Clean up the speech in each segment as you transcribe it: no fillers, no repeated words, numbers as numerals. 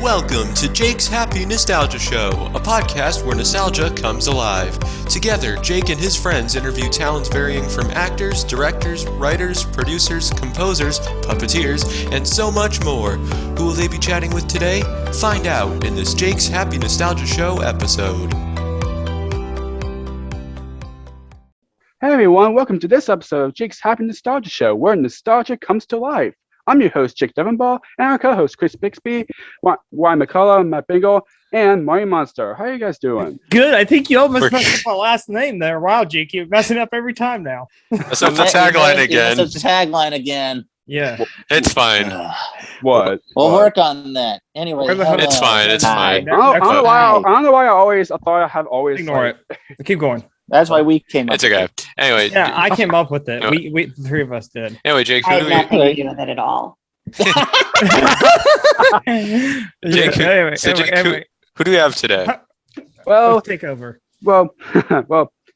Welcome to Jake's Happy Nostalgia Show, a podcast where nostalgia comes alive. Together, Jake and his friends interview talents varying from actors, directors, writers, producers, composers, puppeteers, and so much more. Who will they be chatting with today? Find out in this Jake's Happy Nostalgia Show episode. Hey everyone, welcome to this episode of Jake's Happy Nostalgia Show, where nostalgia comes to life. I'm your host, Jake Deffinbaugh, and our co-host, Chris Bixby, Wyatt McCullough, Matt Bingel, and Marty Monster. How are you guys doing? Good. I think you almost messed up our last name there. Wow, Jake, you're messing up every time now. That's up the tagline again. That's the tagline again. Yeah. It's fine. What? We'll work on that. Anyway, It's fine. It's fine. I don't know why I thought I have always... Ignore it. Keep going. That's why we came up It's okay. Anyway. Yeah, I came up with it. We the three of us did. Anyway, Jake, I had nothing to do with it at all. Jake, who do we have today? Well, let's take over. Well,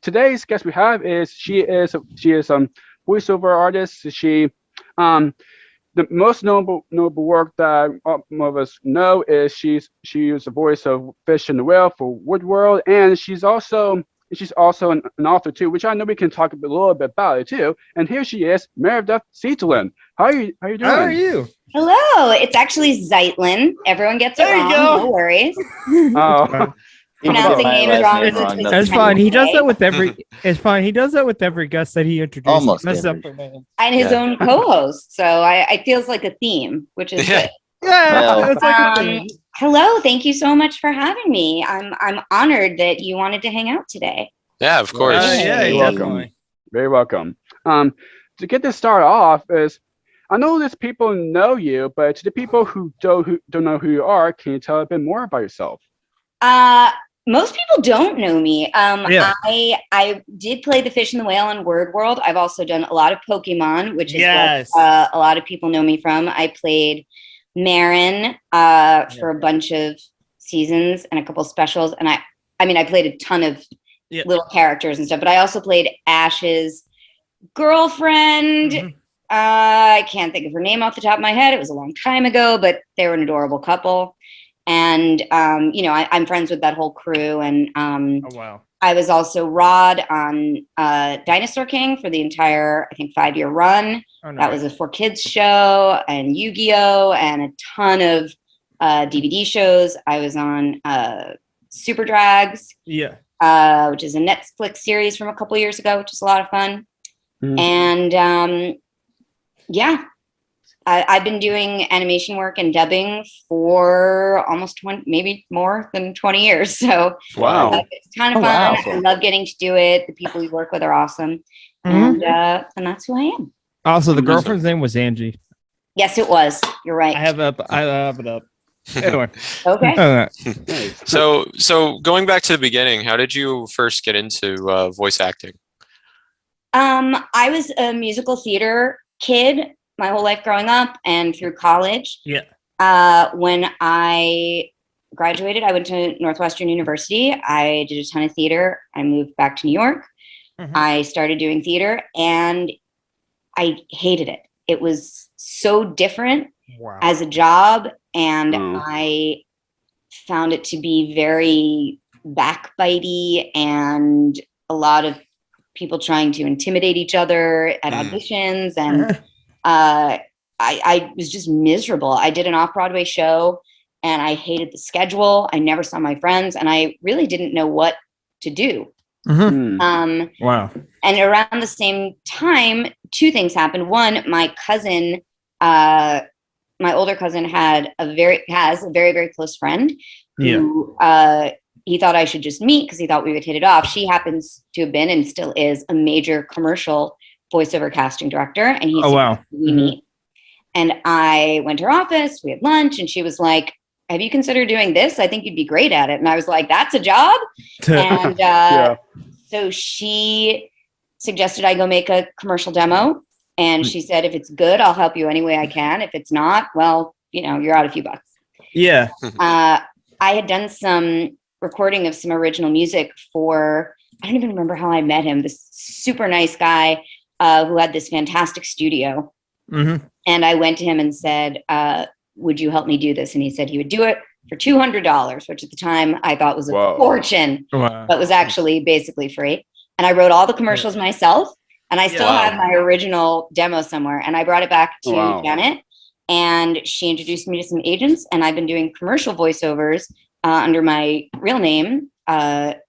today's guest we have is she is voiceover artist. She the most notable work that most of us know is she is the voice of Fish and the Whale for WordWorld, and she's also an author too, which I know we can talk a little bit about it too. And here she is, Meredith Zeitlin. How are you doing? How are you? Hello. It's actually Zeitlin. Everyone gets it wrong. No worries. Oh. Pronouncing names wrong. That's fine. He does that with every. It's fine. He does that with every guest that he introduces. Almost And his own co-host. So it feels like a theme, which is good. Yeah. It's like a theme. Hello, thank you so much for having me. I'm honored that you wanted to hang out today. Yeah, of course. You're welcome. Very welcome. To get this started off is, I know that people know you, but to the people who don't know who you are, can you tell a bit more about yourself? Most people don't know me. I did play the Fish and the Whale on WordWorld. I've also done a lot of Pokémon, which is what a lot of people know me from. I played Marin for a bunch of seasons and a couple specials, and I played a ton of little characters and stuff, but I also played Ash's girlfriend. Mm-hmm. I can't think of her name off the top of my head. It was a long time ago, but they were an adorable couple, and I'm friends with that whole crew. And oh wow, I was also Rod on Dinosaur King for the entire, I think, 5-year run. Oh, nice. That was a 4Kids show, and Yu-Gi-Oh! And a ton of DVD shows. I was on Super Drags, which is a Netflix series from a couple years ago, which is a lot of fun. And I've been doing animation work and dubbing for almost 20, maybe more than 20 years. So wow, it's a ton of fun. Wow. I love getting to do it. The people we work with are awesome. And that's who I am. Also, the girlfriend's name was Angie. Yes, it was. You're right. I have it up. Anyway. Okay. So going back to the beginning, how did you first get into voice acting? I was a musical theater kid my whole life growing up and through college. Yeah. When I graduated, I went to Northwestern University. I did a ton of theater. I moved back to New York. Mm-hmm. I started doing theater, and I hated it. It was so different as a job, and I found it to be very backbitey and a lot of people trying to intimidate each other at auditions, and I was just miserable. I did an off-Broadway show, and I hated the schedule. I never saw my friends, and I really didn't know what to do. Mm-hmm. Wow. And around the same time, two things happened. One, my cousin, my older cousin has a very, very close friend who he thought I should just meet because he thought we would hit it off. She happens to have been and still is a major commercial voiceover casting director. And he said, we meet. And I went to her office, we had lunch, and she was like, have you considered doing this? I think you'd be great at it. And I was like, that's a job? And so she suggested I go make a commercial demo. And she said, if it's good, I'll help you any way I can. If it's not, well, you're out a few bucks. Yeah. I had done some recording of some original music for, I don't even remember how I met him, this super nice guy who had this fantastic studio. Mm-hmm. And I went to him and said, would you help me do this? And he said he would do it for $200, which at the time I thought was a fortune, but was actually basically free. And I wrote all the commercials myself, and I still have my original demo somewhere. And I brought it back to Janet, and she introduced me to some agents, and I've been doing commercial voiceovers under my real name ever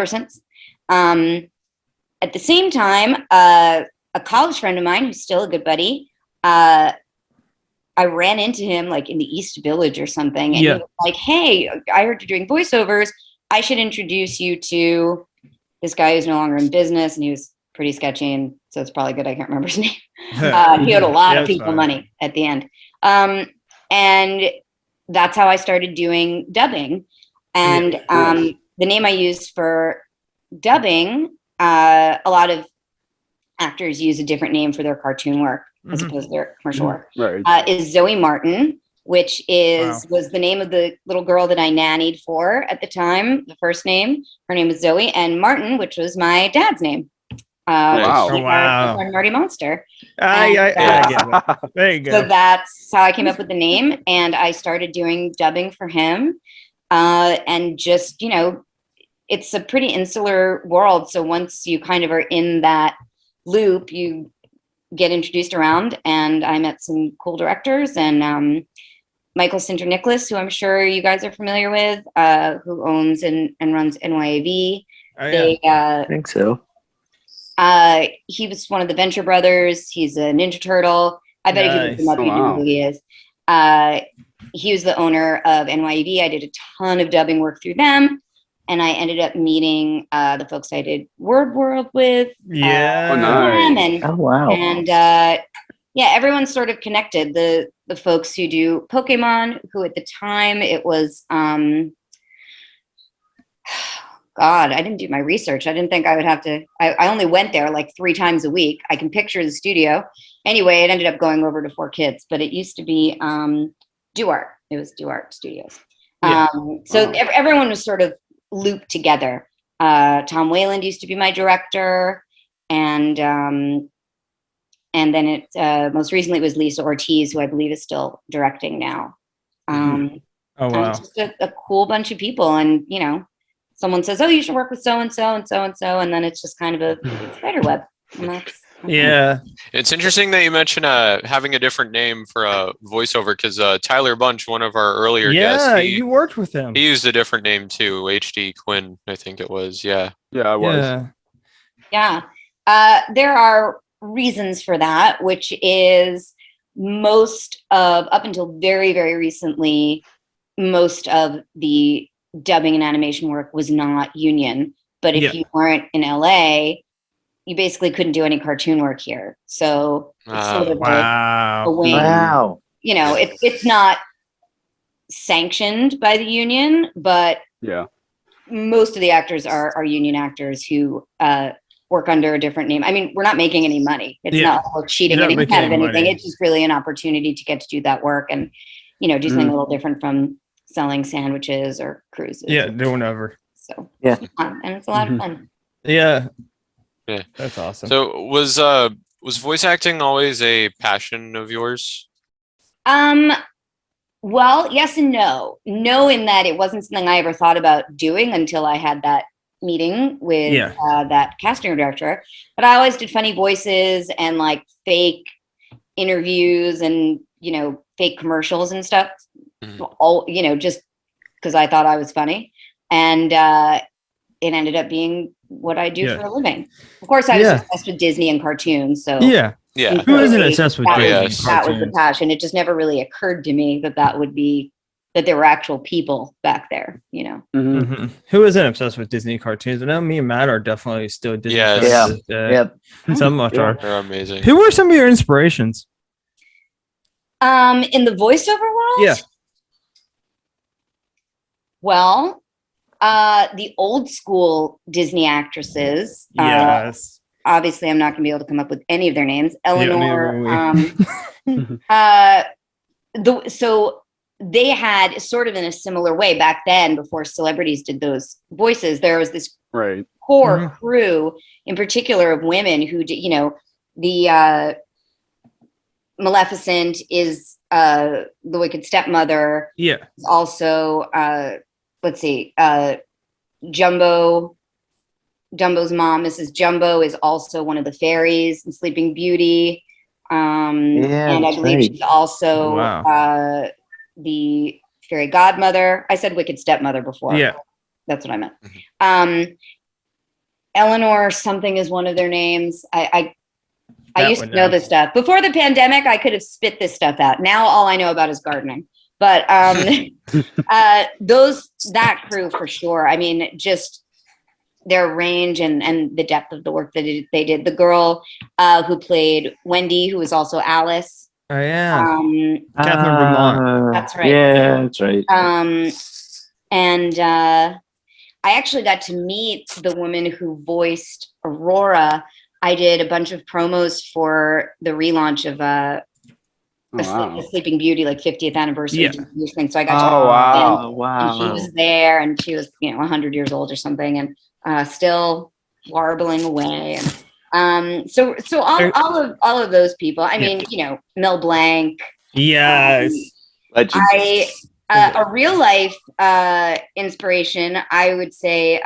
since. At the same time, a college friend of mine who's still a good buddy, I ran into him like in the East Village or something, and he was like, "Hey, I heard you're doing voiceovers. I should introduce you to this guy who's no longer in business," and he was pretty sketchy, and so it's probably good I can't remember his name. He owed a lot of people money at the end, and that's how I started doing dubbing. And the name I used for dubbing, a lot of actors use a different name for their cartoon work as opposed to their commercial work, is Zoe Martin, which was the name of the little girl that I nannied for at the time. The first name, her name was Zoe, and Martin, which was my dad's name. Marty Monster. There you go. So that's how I came up with the name, and I started doing dubbing for him. And just, it's a pretty insular world. So once you kind of are in that loop, you get introduced around, and I met some cool directors, and Michael Sinter-Nicholas, who I'm sure you guys are familiar with, who owns and runs NYAV. I think so. He was one of the Venture Brothers. He's a Ninja Turtle. I bet if you look him up, you know who he is. He was the owner of NYAV. I did a ton of dubbing work through them, and I ended up meeting the folks I did WordWorld with. Nice. And everyone's sort of connected. The folks who do Pokémon, who at the time it was God, I didn't do my research. I didn't think I would have to. I only went there like 3 times a week. I can picture the studio. Anyway, it ended up going over to 4Kids, but it used to be DuArt. It was DuArt Studios. Everyone was sort of looped together. Tom Wayland used to be my director, and then it most recently it was Lisa Ortiz, who I believe is still directing now. It's just a cool bunch of people, and someone says, "Oh, you should work with so and so and so and so," and then it's just kind of a spider web. It's interesting that you mentioned having a different name for a voiceover, because Tyler Bunch, one of our earlier guests, you worked with him. He used a different name too, HD Quinn, I think it was. I was. There are reasons for that, which is up until very, very recently, most of the dubbing and animation work was not union. But if you weren't in LA, you basically couldn't do any cartoon work here. So it's sort of a wing. It's not sanctioned by the union, but most of the actors are union actors who work under a different name. I mean, we're not making any money. It's not like we're cheating any out of anything. Money. It's just really an opportunity to get to do that work and, do something a little different from selling sandwiches or cruises. Do whatever. So it's fun, and it's a lot of fun. Yeah, that's awesome. So was voice acting always a passion of yours? Well, yes and no. No, in that it wasn't something I ever thought about doing until I had that meeting with that casting director. But I always did funny voices and like fake interviews and fake commercials and stuff. All just because I thought I was funny, and it ended up being what I do for a living. Of course, I was obsessed with Disney and cartoons. So who isn't obsessed with Disney? That was the passion. It just never really occurred to me that there were actual people back there. Who isn't obsessed with Disney cartoons? I know me and Matt are definitely still Disney. Some much are. They're amazing. Who were some of your inspirations? In the voiceover world? Yeah. Well, the old school Disney actresses. Yes. Obviously, I'm not going to be able to come up with any of their names. Eleanor. So they had sort of in a similar way back then, before celebrities did those voices. There was this core crew, in particular, of women who did. Maleficent is the wicked stepmother. Yeah. Also, let's see, Dumbo's mom, Mrs. Jumbo, is also one of the fairies in Sleeping Beauty. And I believe she's also the fairy godmother. I said wicked stepmother before. Yeah. That's what I meant. Eleanor something is one of their names. I used to know this stuff. Before the pandemic, I could have spit this stuff out. Now all I know about is gardening. But that crew for sure. I mean, just their range and the depth of the work that they did. The girl who played Wendy, who was also Alice. Oh yeah. Catherine Vermont. That's right. Yeah, that's right. And I actually got to meet the woman who voiced Aurora. I did a bunch of promos for the relaunch of Sleeping Beauty, like 50th anniversary thing. So I got to wow. And she was there, and she was 100 years old or something, and still warbling away. And so all of those people. I mean, Mel Blanc. Yes. A real life inspiration, I would say,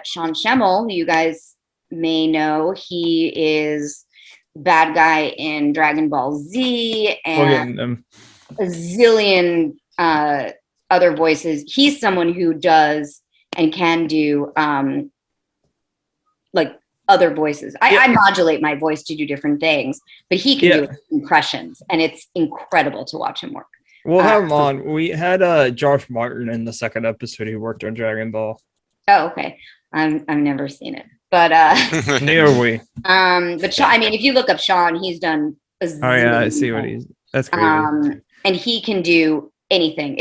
Sean Schemmel, who you guys may know. He is bad guy in Dragon Ball Z and a zillion other voices. He's someone who does and can do like other voices. I modulate my voice to do different things, but he can do impressions, and it's incredible to watch him work. We'll have him on. We had Josh Martin in the second episode. He worked on Dragon Ball. Oh, okay. I've never seen it, but neither we. But Sean, I mean, if you look up Sean, he's done. I see what he's. That's crazy. And he can do anything.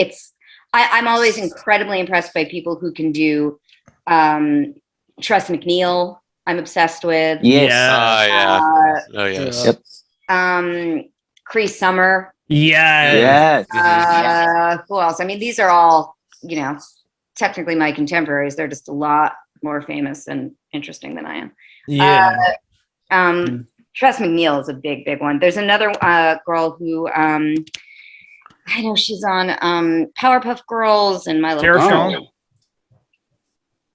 I'm always incredibly impressed by people who can do. Tress MacNeille, I'm obsessed with. Yes. Yes. Yep. Cree Summer. Yes. Who else? I mean, these are all, technically my contemporaries. They're just a lot more famous and interesting than I am. Yeah. Tress MacNeille is a big one. There's another girl who I know she's on Powerpuff Girls and My Little Tara Pony. Strong.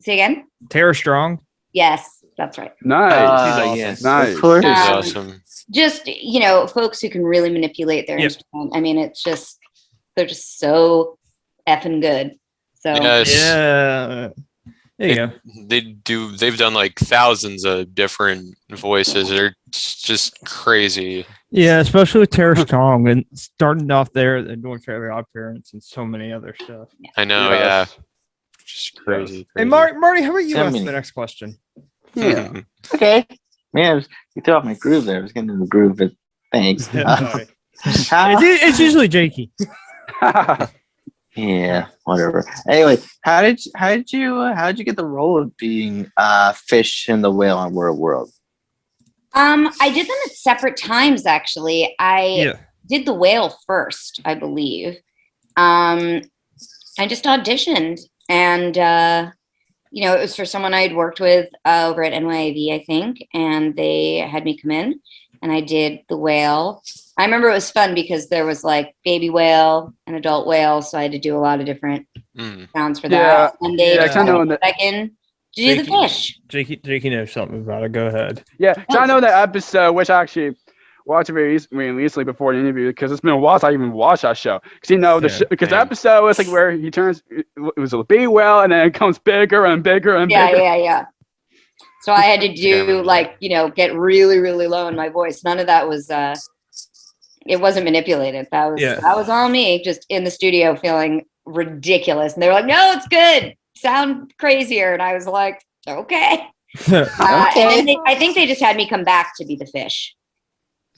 Say again? Tara Strong. Yes, that's right. Nice. Yes. Nice. Of course. She's awesome. Just, folks who can really manipulate their instrument. I mean, they're just so effing good. So Yes. Yeah. There you go. They've done like thousands of different voices. They're just crazy. Yeah, especially with Tara Strong and starting off there and doing Fairly Odd Parents and so many other stuff. I know, Yes. Just crazy. Hey, Marty, how about you I ask mean- the next question? Yeah. Okay. Man, you threw off my groove there. I was getting in the groove, but thanks. Sorry. How- It's usually Jakey. Yeah, whatever. Anyway, how did you get the role of being Fish and the Whale on WordWorld? I did them at separate times, actually. I did the whale first, I believe. I just auditioned, and it was for someone I had worked with over at NYAV, I think, and they had me come in, and I did the whale. I remember it was fun because there was like baby whale and adult whale, so I had to do a lot of different sounds for that. And they second to do the fish. Jakey knows something about it. Go ahead. Yeah, so I know that episode, which I actually watched very recently before the interview, because it's been a while since I even watched that show. Because the episode was like where he turns, it was a baby whale, and then it comes bigger and bigger and bigger. Yeah. So I had to do get really, really low in my voice. None of that was it wasn't manipulated. That was all me, just in the studio feeling ridiculous. And they were like, "No, it's good. Sound crazier." And I was like, "Okay." Okay. And then I think they just had me come back to be the fish.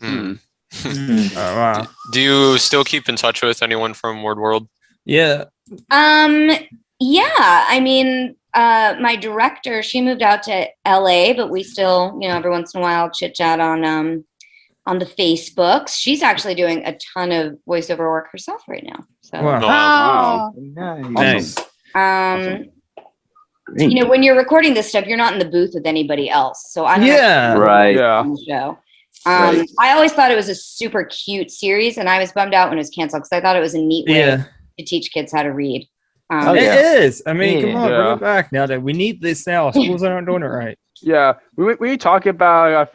Oh, wow. Do you still keep in touch with anyone from WordWorld? Yeah. Yeah. I mean, my director, she moved out to LA, but we still, every once in a while chit chat on the Facebooks. She's actually doing a ton of voiceover work herself right now. So Wow. Nice. Nice. When you're recording this stuff, you're not in the booth with anybody else. So I'm Right. Yeah. on the show. Right. I always thought it was a super cute series, and I was bummed out when it was canceled because I thought it was a neat way to teach kids how to read. It is. I mean, come on, bring Yeah. it back now that we need this now. Schools aren't doing it right. Yeah, we talk about.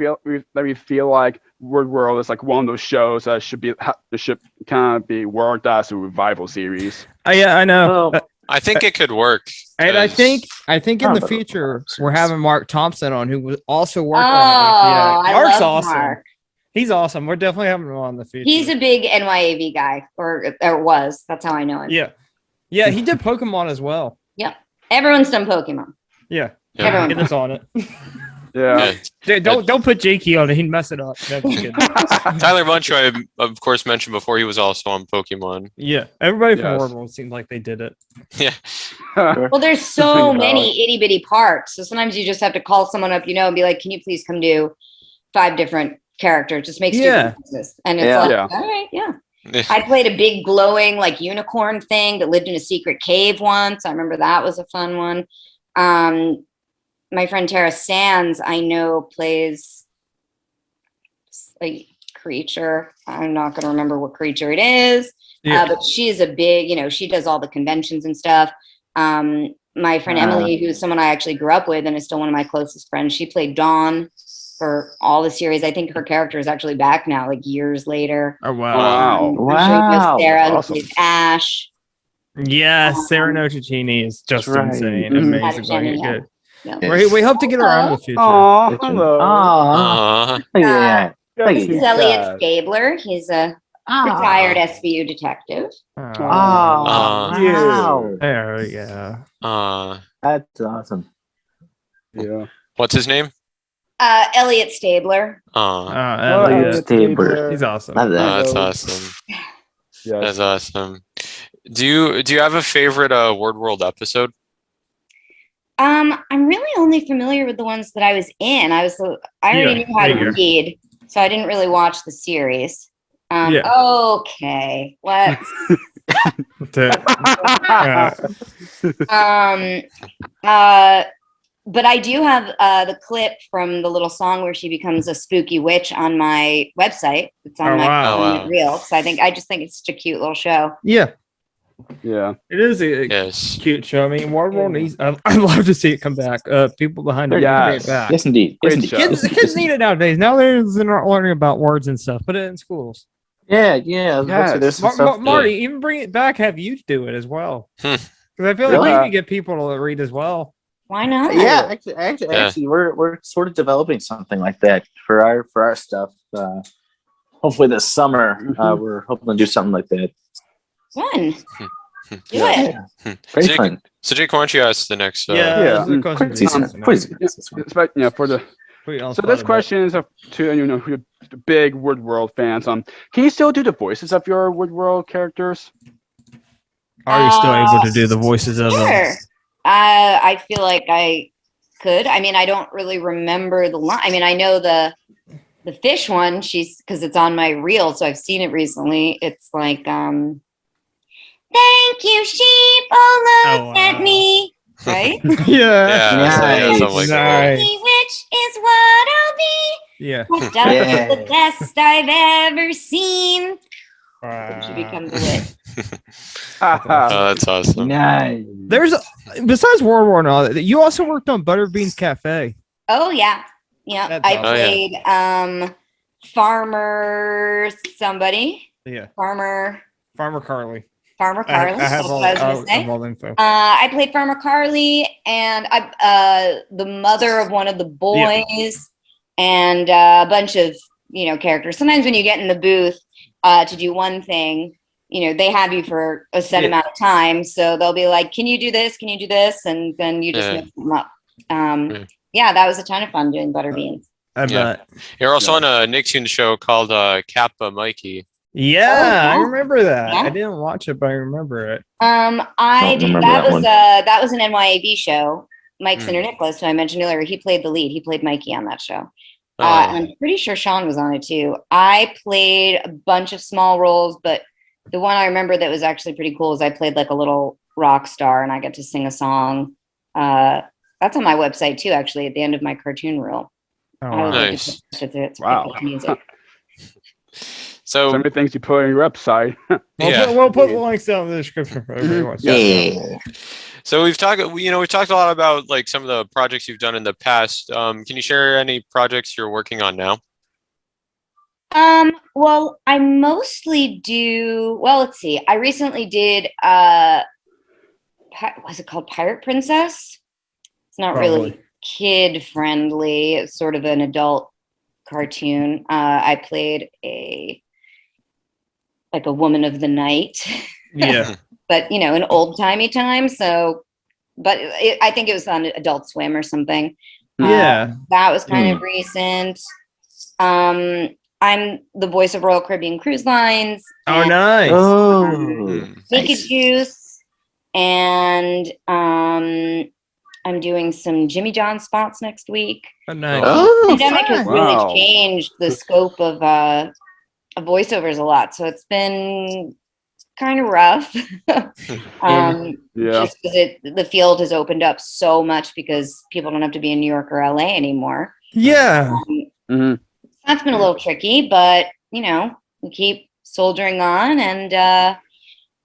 We feel like WordWorld is like one of those shows that should kind of be worked as a revival series. Yeah, I know. Well, I think it could work. And I 'cause- think in the future we're having Mark Thompson on, who was also working Oh, on it. I Mark's love awesome. Mark. He's awesome. We're definitely having him on in the future. He's a big NYAV guy, or was. That's how I know him. Yeah, he did Pokemon as well. Everyone's done Pokemon. Yeah. Everyone. Get us on it. Yeah. Dude, don't put Jakey on it. He'd mess it up. No, just kidding. Tyler Bunch, I of course mentioned before, he was also on Pokemon. Yeah, everybody from Yes. WordWorld seemed like they did it. Yeah. Well, there's so many itty bitty parts. So sometimes you just have to call someone up, and be like, can you please come do 5 different characters? Just makes business. And it's like, all right, I played a big glowing like unicorn thing that lived in a secret cave once. I remember that was a fun one. My friend Tara Sands, I know, plays a creature. I'm not going to remember what creature it is, but she's a big, she does all the conventions and stuff. My friend Emily, who's someone I actually grew up with and is still one of my closest friends, she played Dawn for all the series. I think her character is actually back now, like years later. Oh, wow. Wow. Sarah, Awesome. who plays Ash. Yeah, Sarah Nocitini is just insane. Mhm. Amazing. Fucking good. Yeah. We hope to get her on in the future. Aw, hello. Aw. Yeah. This is Elliot Stabler. He's a retired SVU detective. Wow. There we go. That's awesome. Yeah. What's his name? Elliot Stabler. Elliot Stabler. He's awesome. Love that. That's awesome. Yes. That's awesome. Do you have a favorite WordWorld episode? I'm really only familiar with the ones that I was in. I already knew how to read, so I didn't really watch the series. Okay, let's. But I do have the clip from the little song where she becomes a spooky witch on my website. It's on my reel. So I just think it's such a cute little show. Yeah. Yeah. It is a cute show. I mean, WordWorld needs. I'd love to see it come back. People behind it. Yes. Back. Yes, indeed. Kids need it nowadays. Now they're not learning about words and stuff. Put it in schools. Yeah. Marty, even bring it back. Have you do it as well. Because I feel like we can get people to read as well. Why not? Yeah, actually, we're sort of developing something like that for our stuff. Hopefully this summer, we're hoping to do something like that. Fun. Do it. Very fun. So Jake, why don't you ask the next? So this question is to the big WordWorld fans. Can you still do the voices of your WordWorld characters? Are you still able to do the voices of them? I feel like I could. I mean, I don't really remember the line. I mean, I know the fish one. Because it's on my reel, so I've seen it recently. It's like, thank you, sheep. Oh, look at me. Right? Yeah. Something like that. Which is what I'll be. Yeah. That's the best I've ever seen. She becomes a witch. That's awesome. Nice. There's besides World War and all that, you also worked on Butterbean's Cafe. Oh yeah. I played Farmer somebody. Yeah. Farmer Carly. Farmer Carly. I have all the info. I played Farmer Carly and the mother of one of the boys and a bunch of characters. Sometimes when you get in the booth to do one thing, they have you for a set amount of time. So they'll be like, can you do this? Can you do this? And then you just mix them up. That was a ton of fun doing Butterbeans. I bet. You're also on a Nicktoons show called Kappa Mikey. Yeah, I remember that. I didn't watch it, but I remember it. I did. That was an NYAV show. Mike Cinder Nicholas, who I mentioned earlier, he played the lead. He played Mikey on that show. I'm pretty sure Sean was on it too. I played a bunch of small roles, but the one I remember that was actually pretty cool is I played like a little rock star and I got to sing a song. That's on my website too, actually, at the end of my cartoon reel. Oh, I would like nice. to put it's Wow. music. So So many things you put on your website. We'll put links down in the description for everybody who wants to check it out. So we've talked a lot about like some of the projects you've done in the past. Can you share any projects you're working on now? Well, I mostly do. Well, let's see. I recently did. Was it called Pirate Princess? It's not really kid friendly. It's sort of an adult cartoon. I played a woman of the night. Yeah. But in old timey time. So, but I think it was on Adult Swim or something. Yeah. That was kind of recent. I'm the voice of Royal Caribbean Cruise Lines. Oh, nice. Naked Juice, and I'm doing some Jimmy John spots next week. Oh, nice. The pandemic has Wow. really changed the scope of voiceovers a lot, so it's been kind of rough. Yeah. Just because the field has opened up so much because people don't have to be in New York or LA anymore. Yeah. That's been a little tricky, but we keep soldiering on, and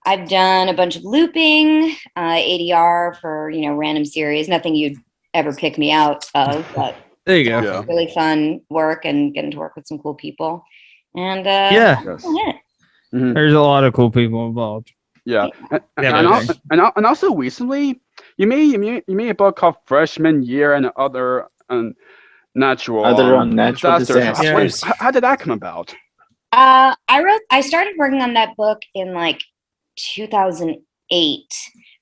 I've done a bunch of looping, ADR for random series. Nothing you'd ever pick me out of, but There you go. Yeah. really fun work and getting to work with some cool people. And Yeah. Yes. that's it. There's a lot of cool people involved. Yeah. Yeah, And also recently, you made a book called Freshman Year and Other Unnatural Disasters. How did that come about? I started working on that book in like 2008.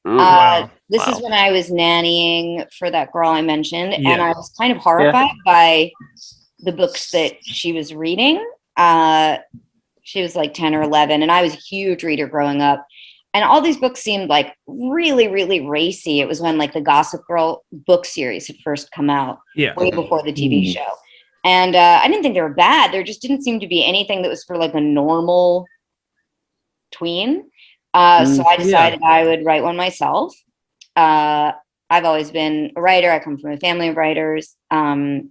Oh, wow. This is when I was nannying for that girl I mentioned, Yeah. and I was kind of horrified by the books that she was reading. She was like 10 or 11, and I was a huge reader growing up. And all these books seemed like really, really racy. It was when like the Gossip Girl book series had first come out, Yeah. way before the TV show. And I didn't think they were bad. There just didn't seem to be anything that was for like a normal tween. So I decided I would write one myself. I've always been a writer. I come from a family of writers. And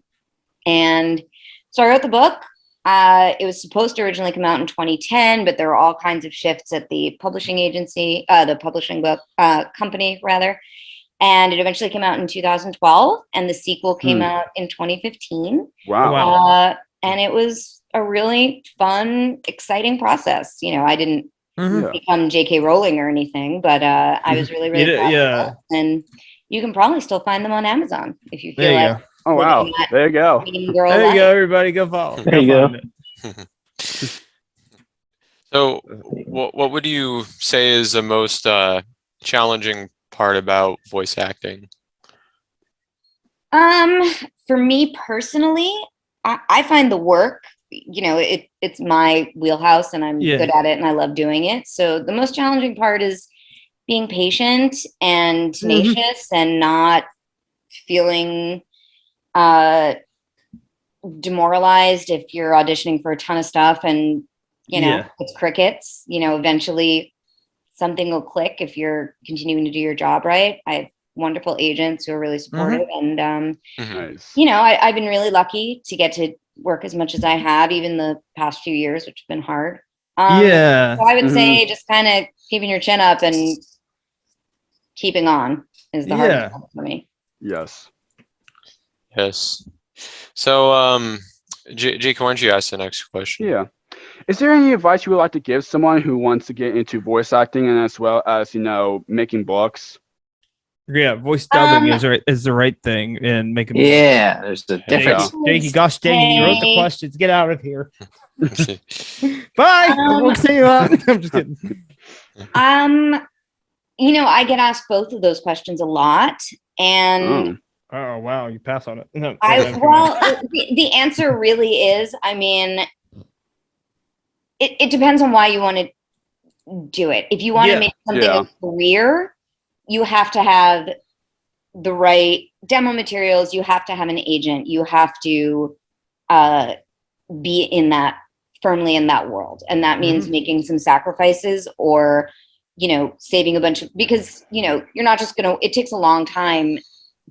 so I wrote the book. It was supposed to originally come out in 2010, but there were all kinds of shifts at the publishing agency, the publishing book company, rather. And it eventually came out in 2012, and the sequel came out in 2015. wow. And it was a really fun, exciting process. I didn't become J.K. Rowling or anything, but I was really, really proud of it. And you can probably still find them on Amazon if you feel like. Oh, wow. There you go. There you go, everybody. Go follow. There you go. So, what would you say is the most challenging part about voice acting? For me personally, I find the work, it's my wheelhouse, and I'm good at it, and I love doing it. So the most challenging part is being patient and tenacious and not feeling demoralized if you're auditioning for a ton of stuff and it's crickets. Eventually something will click if you're continuing to do your job right. I have wonderful agents who are really supportive, and Nice. I've been really lucky to get to work as much as I have, even the past few years, which have been hard. So I would say just kind of keeping your chin up and keeping on is the hardest part for me. Yes. So, Jake, why don't you ask the next question? Yeah. Is there any advice you would like to give someone who wants to get into voice acting and as well as, making books? Yeah, voice dubbing is the right thing and making. Yeah, there's a difference. Jakey, gosh dang it, you wrote the questions. Get out of here. Bye. We'll see you out. I'm just kidding. I get asked both of those questions a lot, and oh wow, you pass on it. No, the answer really is, it depends on why you want to do it. If you want to make something a career, you have to have the right demo materials. You have to have an agent. You have to be firmly in that world. And that means making some sacrifices or, saving a bunch of, because, you're not just it takes a long time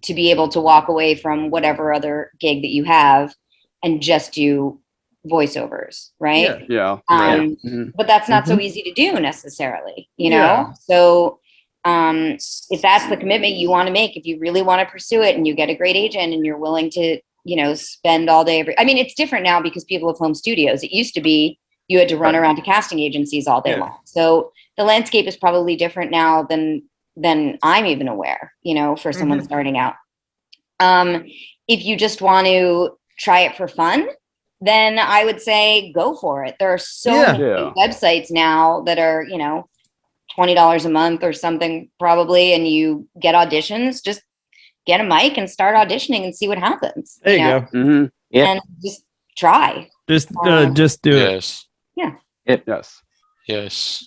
to be able to walk away from whatever other gig that you have and just do voiceovers, right? Yeah. But that's not so easy to do necessarily, you know? So if that's the commitment you want to make, if you really want to pursue it and you get a great agent and you're willing to, you know, spend all day I mean, it's different now because people have home studios. It used to be you had to run around to casting agencies all day long. So the landscape is probably different now than I'm even aware, you know, for someone starting out. If you just want to try it for fun, then I would say go for it. There are so many websites now that are, you know, $20 a month or something probably, and you get auditions. Just get a mic and start auditioning and see what happens. There you go. And just try. Just do it. Yes. Yeah. Yes.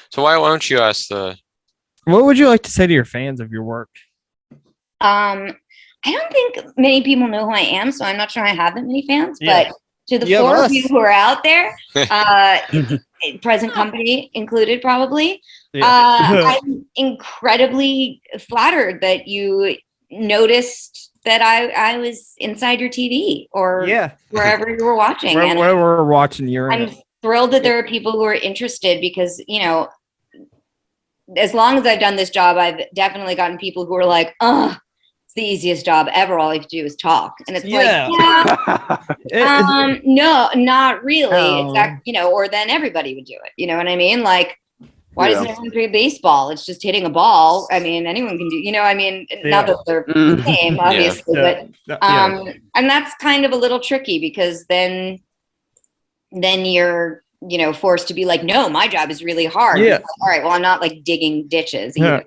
So why don't you ask the? What would you like to say to your fans of your work? I don't think many people know who I am, so I'm not sure I have that many fans. But to the four of you who are out there, present company included, probably, I'm incredibly flattered that you noticed that I was inside your TV or wherever you were watching. Where we're watching your. I'm thrilled that there are people who are interested because, you know, as long as I've done this job, I've definitely gotten people who are like, it's the easiest job ever. All you have to do is talk. And it's no, not really. It's that, you know, or then everybody would do it. You know what I mean? Like, why doesn't everyone play baseball? It's just hitting a ball. I mean, anyone can do, you know, I mean, not that they're the same, obviously, but, and that's kind of a little tricky because then you're, you know, forced to be like, no, my job is really hard. Like, all right, well, I'm not like digging ditches either.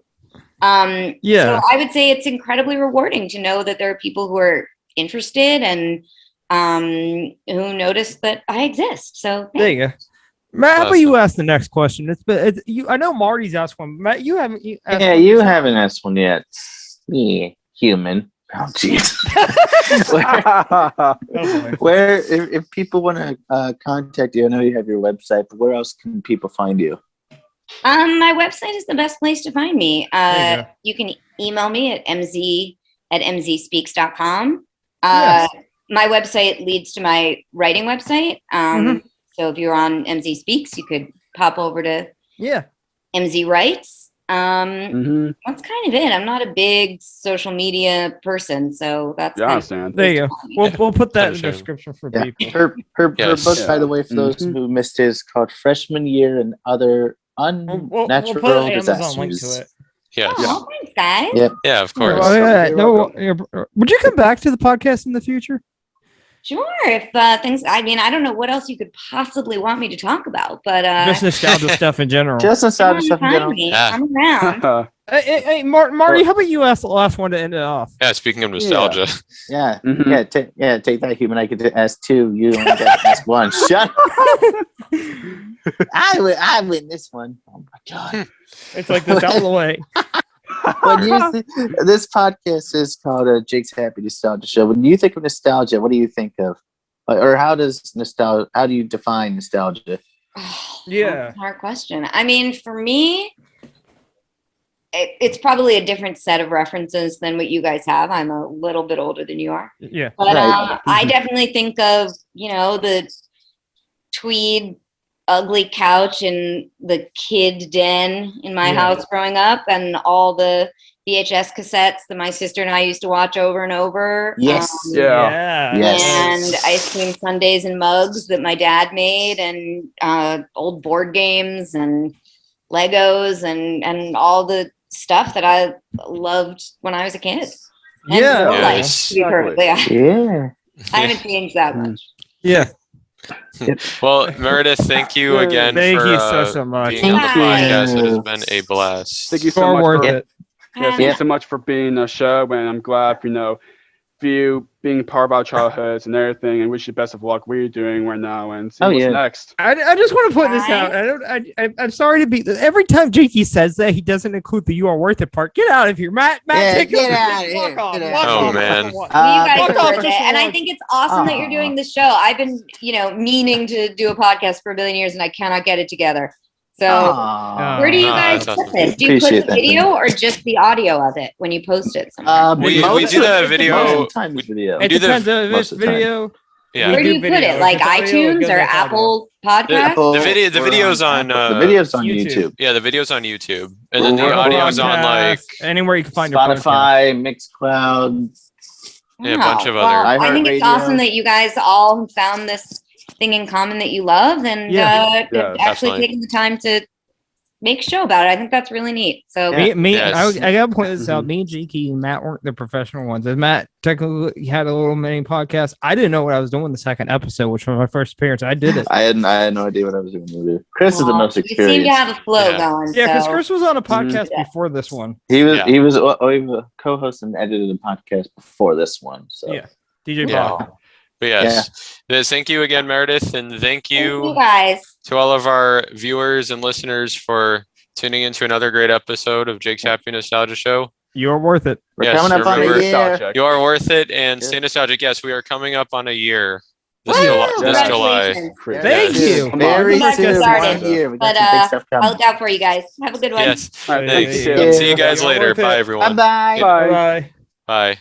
So I would say it's incredibly rewarding to know that there are people who are interested and who notice that I exist. So there you go. Matt, how about you ask the next question? I know Marty's asked one. Matt, you haven't. You haven't asked one yet. Human. Oh, jeez. where if people want to contact you, I know you have your website, but where else can people find you? My website is the best place to find me. You can email me at mz@mzspeaks.com. My website leads to my writing website. So if you're on MZ Speaks, you could pop over to MZ Writes. That's kind of it. I'm not a big social media person, so that's there you go. We'll put that in the description for people. Her book, by the way, for those who missed it, is called Freshman Year and Other Unnatural we'll put Disasters. Link to it. Yes. Oh, thanks, guys. Yeah, of course. Would you come back to the podcast in the future? Sure. If things, I mean, I don't know what else you could possibly want me to talk about, but just nostalgia stuff in general. Just nostalgia stuff in general. I'm around. Hey, Marty, how about you ask the last one to end it off? Yeah, speaking of nostalgia. Take that, human. I could ask two. You only got to ask one. Shut up. I win this one. Oh my god! It's like this out of the way. This podcast is called Jake's Happy Nostalgia Show. When you think of nostalgia, what do you think of, or how do you define nostalgia? Hard question. I mean, for me, it's probably a different set of references than what you guys have. I'm a little bit older than you are. But I definitely think of, you know, the tweed ugly couch in the kid den in my house growing up, and all the VHS cassettes that my sister and I used to watch over and over. Yes. And ice cream sundaes and mugs that my dad made, and old board games and Legos and all the stuff that I loved when I was a kid. And life, to be perfectly honest. I haven't changed that much. Well, Meredith, thank you again. Thank you so much. Being on the podcast. It has been a blast. Thank you so much. Thank you so much for being on the show, and I'm glad, you know, for you being part of our childhoods and everything, and wish you best of luck what you're doing right now and see what's next. I just want to put this out. I'm sorry to be. Every time Jakey says that, he doesn't include the "you are worth it" part. Get out of here, Matt. Get out of here. Oh man. You guys are worth it, and I think it's awesome that you're doing this show. I've been, you know, meaning to do a podcast for a billion years, and I cannot get it together. So Aw. where do you guys that's put awesome. this? Do you put Appreciate the that. video or just the audio of it when you post it somewhere? We Most do the of- video- most of the time it's video. we It do the- depends on if most it's of the time. video. Yeah. Where do do you put video. it? If Like it's audio, it iTunes goes or as audio. Apple Podcast? Apple, The we're video's on, Apple. The video's on YouTube. YouTube. Yeah, the video's on YouTube, and then the We're audio's on like Podcasts, anywhere you can find your podcast. Spotify, Mixcloud. Yeah, a bunch of Wow. other- Well, I think it's iHeartRadio. awesome that you guys all found this thing in common that you love and Yeah, actually definitely. taking the time to make a show about it. I think that's really neat. So Me, Yes. I gotta point this out. Me and Jakey and Matt weren't the professional ones. As Matt technically had a little mini podcast, I didn't know what I was doing the second episode, which was my first appearance. I did it. I had no idea what I was doing either. Chris is the most you seem experienced. to have a flow Yeah. going. Yeah, because so. Chris was on a podcast Yeah. before this one. He was Yeah. he was a co-host and edited a podcast before this one. So Yeah. DJ Yeah. Bob. But yes, thank you again, Meredith, and thank Thank you you guys. to all of our viewers and listeners for tuning into another great episode of Jake's Happy Nostalgia Show. You're worth it. we're Yes, coming up on remember- a year. You are worth it, and Yeah. stay nostalgic. Yes, we are coming up on a year. This Woo! July. This July. Congratulations. Thank you. Very Come on, soon. started. 1 year. We But, got some big stuff I'll coming. look out for you guys. Have a good one. Yes. All right, Thanks. thank you. See you guys You're later. worth it. Bye, everyone. Bye-bye. Bye. Bye. Bye.